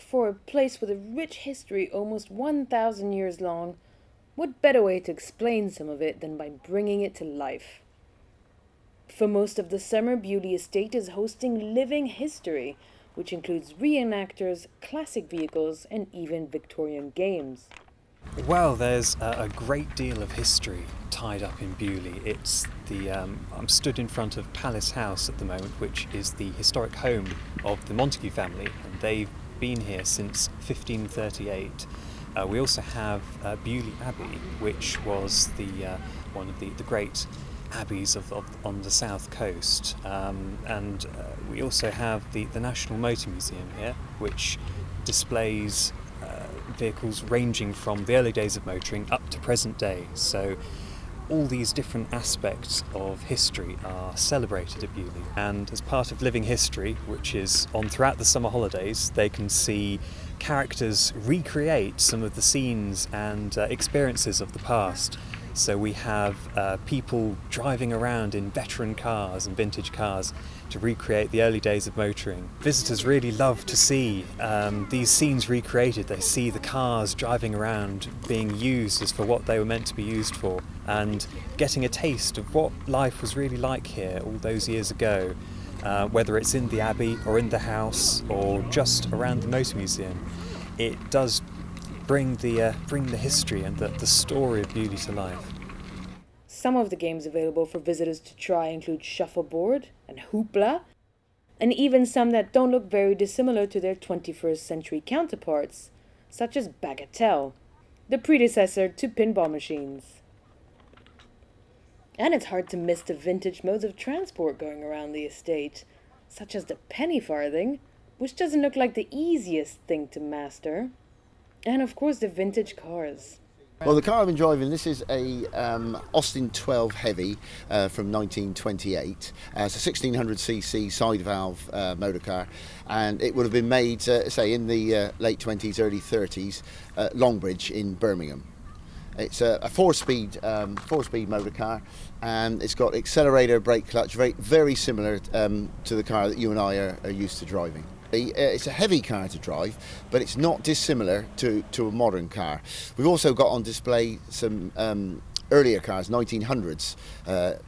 For a place with a rich history almost 1,000 years long, what better way to explain some of it than by bringing it to life? For most of the summer, Beaulieu Estate is hosting living history, which includes reenactors, classic vehicles, and even Victorian games. Well, there's a great deal of history tied up in Beaulieu. I'm stood in front of Palace House at the moment, which is the historic home of the Montagu family, and they've been here since 1538. We also have Beaulieu Abbey, which was one of the great abbeys on the south coast, and we also have the National Motor Museum here, which displays vehicles ranging from the early days of motoring up to present day. So all these different aspects of history are celebrated at Beaulieu, and as part of Living History, which is on throughout the summer holidays, they can see characters recreate some of the scenes and experiences of the past. So we have people driving around in veteran cars and vintage cars to recreate the early days of motoring. Visitors really love to see these scenes recreated. They see the cars driving around being used as for what they were meant to be used for, and getting a taste of what life was really like here all those years ago, whether it's in the Abbey or in the house or just around the Motor Museum. It does bring the history and the story of Beaulieu to life. Some of the games available for visitors to try include shuffleboard and hoopla, and even some that don't look very dissimilar to their 21st century counterparts, such as bagatelle, the predecessor to pinball machines. And it's hard to miss the vintage modes of transport going around the estate, such as the penny-farthing, which doesn't look like the easiest thing to master. And of course the vintage cars. Well, the car I've been driving, this is a Austin 12 Heavy from 1928. It's a 1600cc side valve motor car, and it would have been made, say, in the late 20s, early 30s at Longbridge in Birmingham. It's a four-speed motor car, and it's got accelerator, brake, clutch, very similar to the car that you and I are used to driving. It's a heavy car to drive, but it's not dissimilar to a modern car. We've also got on display some earlier cars, 1900s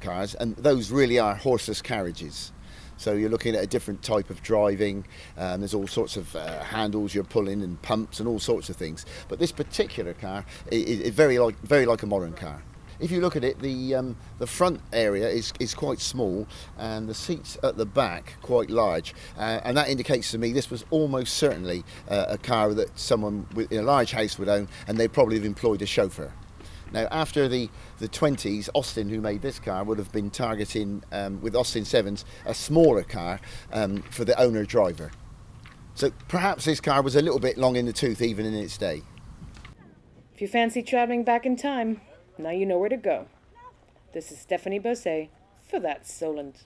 cars, and those really are horseless carriages. So you're looking at a different type of driving. There's all sorts of handles you're pulling and pumps and all sorts of things. But this particular car is very like a modern car. If you look at it, the front area is quite small, and the seats at the back quite large, and that indicates to me this was almost certainly a car that someone in a large house would own, and they probably have employed a chauffeur. Now, after the 20s, Austin, who made this car, would have been targeting with Austin 7s a smaller car for the owner-driver. So perhaps this car was a little bit long in the tooth even in its day. If you fancy traveling back in time, now you know where to go. This is Stephanie Bosset for That's Solent.